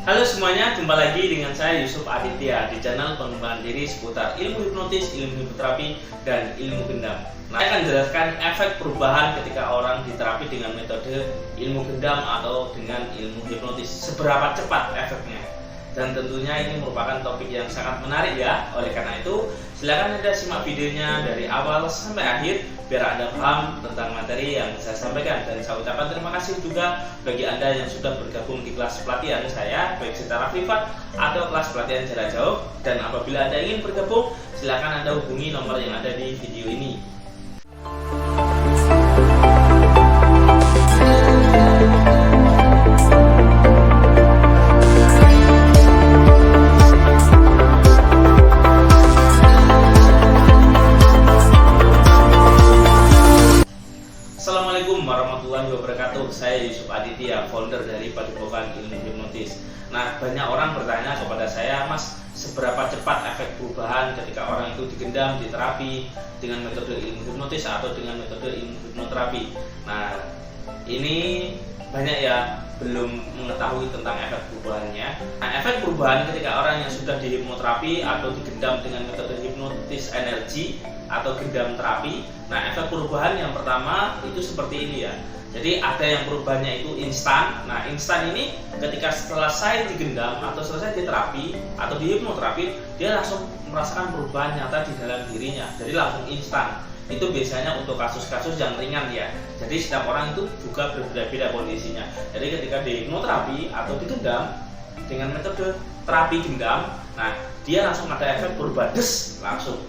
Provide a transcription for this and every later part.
Halo semuanya, jumpa lagi dengan saya Yusuf Aditya di channel pengembangan diri seputar ilmu hipnotis, ilmu hipnoterapi, dan ilmu gendam. Nah, saya akan jelaskan efek perubahan ketika orang diterapi dengan metode ilmu gendam atau dengan ilmu hipnotis. Seberapa cepat efeknya? Dan tentunya ini merupakan topik yang sangat menarik ya. Oleh karena itu, silakan Anda simak videonya dari awal sampai akhir biar Anda paham tentang materi yang saya sampaikan. Dan saya ucapkan terima kasih juga bagi Anda yang sudah bergabung di kelas pelatihan saya, baik secara privat atau kelas pelatihan jarak jauh. Dan apabila Anda ingin bergabung, silakan Anda hubungi nomor yang ada di video ini. Assalamualaikum warahmatullahi wabarakatuh. Saya Yusuf Aditya, founder dari Padepokan Ilmu Hipnotis. Nah, banyak orang bertanya kepada saya, Mas, seberapa cepat efek perubahan ketika orang itu digendam, diterapi dengan metode ilmu hipnotis atau dengan metode ilmu hipnoterapi. Nah, ini banyak ya belum mengetahui tentang efek perubahannya. Nah, efek perubahan ketika orang yang sudah dihipnoterapi atau digendam dengan metode hipnotis energi atau gendam terapi. Nah, efek perubahan yang pertama itu seperti ini ya. Jadi ada yang perubahannya itu instan. Nah, instan ini ketika selesai digendam atau selesai diterapi atau dihipnoterapi, dia langsung merasakan perubahan nyata di dalam dirinya. Jadi langsung instan. Itu biasanya untuk kasus-kasus yang ringan ya. Jadi setiap orang itu juga berbeda-beda kondisinya. Jadi ketika dihipnoterapi atau digendam dengan metode terapi gendam, nah dia langsung ada efek perubahan langsung.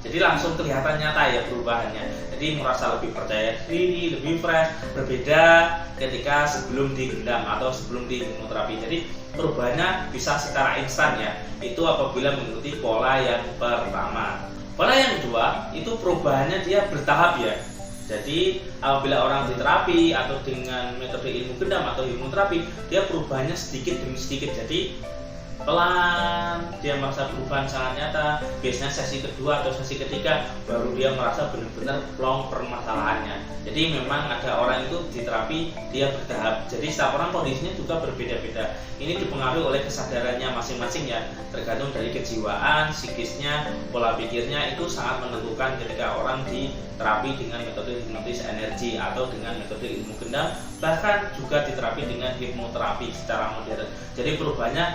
Jadi langsung kelihatan nyata ya perubahannya. Jadi merasa lebih percaya diri, lebih fresh, berbeda ketika sebelum digendam atau sebelum dihipnoterapi. Jadi perubahannya bisa secara instan ya. Itu apabila mengikuti pola yang pertama. Pola yang kedua itu perubahannya dia bertahap ya. Jadi apabila orang diterapi atau dengan metode ilmu gendam atau hipnoterapi, dia perubahannya sedikit demi sedikit. Jadi pelan dia merasa perubahan sangat nyata. Biasanya sesi kedua atau sesi ketiga baru dia merasa benar-benar plong permasalahannya. Jadi memang ada orang itu diterapi dia bertahap. Jadi setiap orang kondisinya juga berbeda-beda. Ini dipengaruhi oleh kesadarannya masing-masing ya. Tergantung dari kejiwaan, psikisnya, pola pikirnya itu sangat menentukan ketika orang diterapi dengan metode hipnotis energi atau dengan metode ilmu gendam, bahkan juga diterapi dengan hipnoterapi secara modern. Jadi perubahannya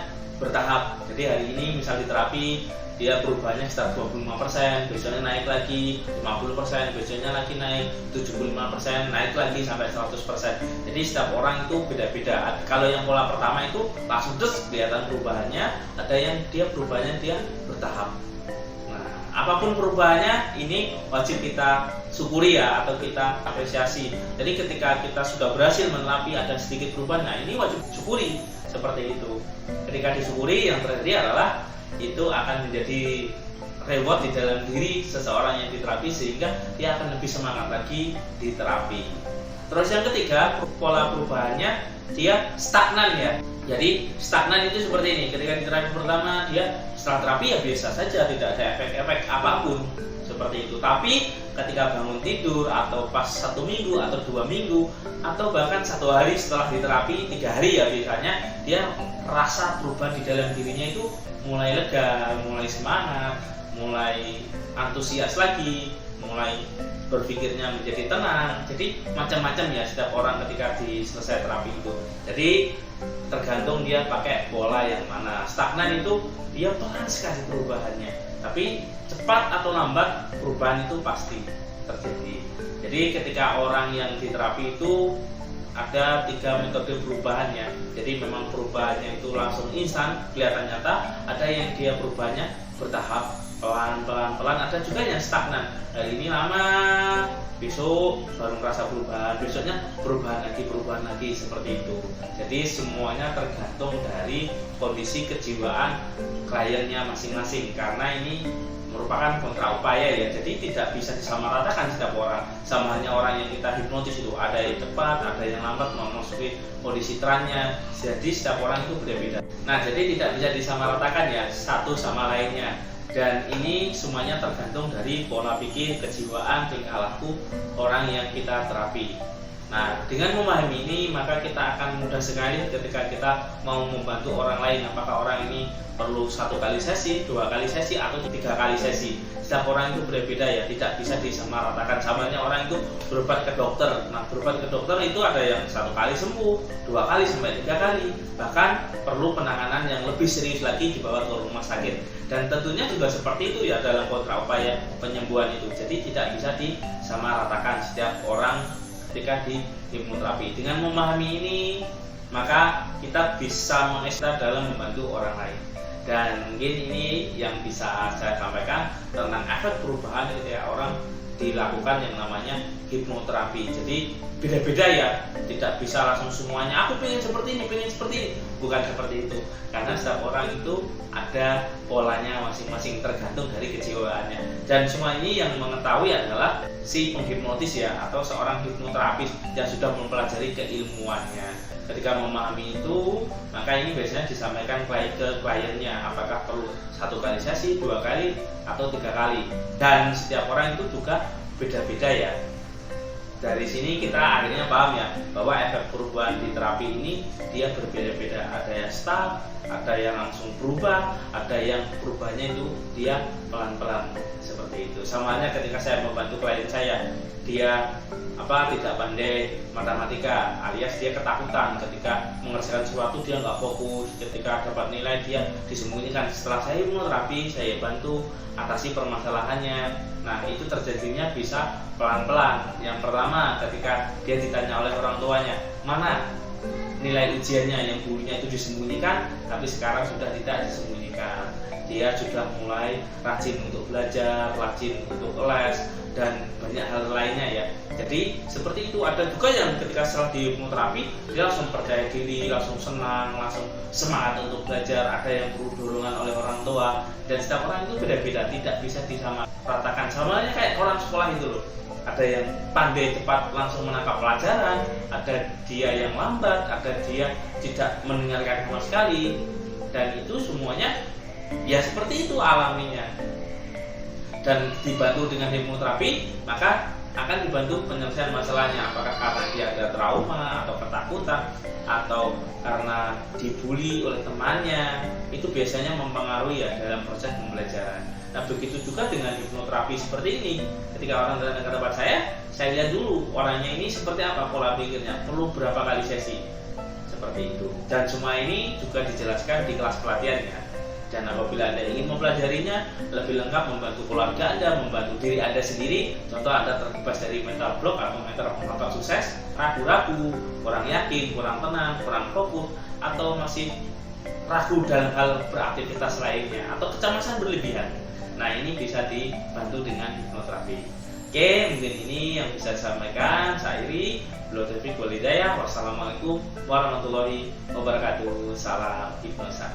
bertahap. Jadi hari ini misal diterapi dia perubahannya sekitar 25%, besoknya naik lagi 50%, besoknya lagi naik 75%, naik lagi sampai 100%. Jadi setiap orang itu beda-beda. Kalau yang pola pertama itu langsung kelihatan perubahannya, ada yang dia perubahannya dia bertahap. Nah, apapun perubahannya ini wajib kita syukuri ya atau kita apresiasi. Jadi ketika kita sudah berhasil menerapi ada sedikit perubahan, nah ini wajib syukuri. Seperti itu. Ketika disyukuri, yang terjadi adalah itu akan menjadi reward di dalam diri seseorang yang diterapi sehingga dia akan lebih semangat lagi di terapi. Terus yang ketiga, pola perubahannya dia stagnan ya. Jadi stagnan itu seperti ini. Ketika di terapi pertama dia setelah terapi ya biasa saja, tidak ada efek-efek apapun seperti itu. Tapi ketika bangun tidur atau pas 1 minggu atau 2 minggu atau bahkan 1 hari setelah diterapi, 3 hari ya biasanya, dia merasa perubahan di dalam dirinya itu mulai lega, mulai semangat, mulai antusias lagi, mulai berpikirnya menjadi tenang. Jadi macam-macam ya setiap orang ketika selesai terapi itu. Jadi tergantung dia pakai pola yang mana. Stagnan itu dia pelan sekali perubahannya, tapi cepat atau lambat perubahan itu pasti terjadi. Jadi ketika orang yang diterapi itu ada 3 metode perubahannya. Jadi memang perubahannya itu langsung instan, kelihatan nyata. Ada yang dia perubahannya bertahap, pelan-pelan, ada juga yang stagnan. Hari ini lama, besok baru merasa perubahan, besoknya perubahan lagi seperti itu. Jadi semuanya tergantung dari kondisi kejiwaan kliennya masing-masing, karena ini merupakan kontra upaya ya. Jadi tidak bisa disamaratakan setiap orang. Sama halnya orang yang kita hipnotis itu ada yang cepat, ada yang lambat memasuki kondisi trannya. Jadi setiap orang itu beda-beda. Nah, jadi tidak bisa disamaratakan ya satu sama lainnya. Dan ini semuanya tergantung dari pola pikir, kejiwaan, tingkah laku orang yang kita terapi. Nah, dengan memahami ini maka kita akan mudah sekali ketika kita mau membantu orang lain. Apakah orang ini perlu 1 kali sesi, 2 kali sesi, atau 3 kali sesi. Setiap orang itu berbeda ya, tidak bisa disamaratakan. Samanya orang itu berobat ke dokter. Nah, berobat ke dokter itu ada yang 1 kali sembuh, 2 kali sampai 3 kali. Bahkan perlu penanganan yang lebih serius lagi dibawa ke rumah sakit. Dan tentunya juga seperti itu ya dalam kontra upaya penyembuhan itu. Jadi tidak bisa disamaratakan setiap orang ketika di hipnoterapi. Dengan memahami ini maka kita bisa mengekstra dalam membantu orang lain. Dan mungkin ini yang bisa saya sampaikan tentang efek perubahan ketika orang dilakukan yang namanya hipnoterapi. Jadi beda-beda ya, tidak bisa langsung semuanya aku pengen seperti ini, bukan seperti itu. Karena setiap orang itu ada polanya masing-masing tergantung dari kejiwaannya. Dan semua ini yang mengetahui adalah si penghipnotis ya, atau seorang hipnoterapis yang sudah mempelajari keilmuannya. Ketika memahami itu, maka ini biasanya disampaikan ke kliennya, apakah perlu 1 kali sesi, 2 kali, atau 3 kali. Dan setiap orang itu juga beda-beda ya. Dari sini kita akhirnya paham ya, bahwa efek perubahan di terapi ini dia berbeda-beda. Ada yang stuck, ada yang langsung berubah, ada yang perubahannya itu dia pelan-pelan, seperti itu. Sama halnya ketika saya membantu klien saya, dia tidak pandai matematika, alias dia ketakutan ketika mengerjakan sesuatu, dia nggak fokus. Ketika dapat nilai dia disembunyikan. Setelah saya hipnoterapi, saya bantu atasi permasalahannya. Nah, itu terjadinya bisa pelan-pelan. Yang pertama, ketika dia ditanya oleh orang tuanya, mana nilai ujiannya yang dulunya itu disembunyikan, tapi sekarang sudah tidak disembunyikan. Dia sudah mulai rajin untuk belajar, rajin untuk les, dan banyak hal lainnya ya. Jadi seperti itu. Ada juga yang ketika setelah di hipnoterapi dia langsung percaya diri, langsung senang, langsung semangat untuk belajar. Ada yang perlu dorongan oleh orang tua. Dan setiap orang itu beda-beda, tidak bisa disamaratakan. Sama halnya kayak orang sekolah itu loh. Ada yang pandai cepat langsung menangkap pelajaran, ada dia yang lambat, ada dia tidak mendengarkan sama sekali. Dan itu semuanya ya seperti itu alaminya. Dan dibantu dengan hipnoterapi, maka akan dibantu penyelesaian masalahnya. Apakah karena dia ada trauma atau ketakutan, atau karena dibully oleh temannya, itu biasanya mempengaruhi ya dalam proses pembelajaran. Nah, begitu juga dengan hipnoterapi seperti ini. Ketika orang datang ke tempat saya lihat dulu orangnya ini seperti apa pola pikirnya, perlu berapa kali sesi, seperti itu. Dan semua ini juga dijelaskan di kelas pelatihannya. Dan apabila Anda ingin mempelajarinya lebih lengkap, membantu keluarga Anda, membantu diri Anda sendiri, contoh Anda terbebas dari mental block atau mental sukses, ragu-ragu, kurang yakin, kurang tenang, kurang fokus, atau masih ragu dalam hal beraktivitas lainnya, atau kecemasan berlebihan. Nah, ini bisa dibantu dengan hipnoterapi. Oke, mungkin ini yang bisa saya sampaikan. Saya Iri, Taufiq wal Hidayah. Wassalamualaikum warahmatullahi wabarakatuh. Salam hipnosa.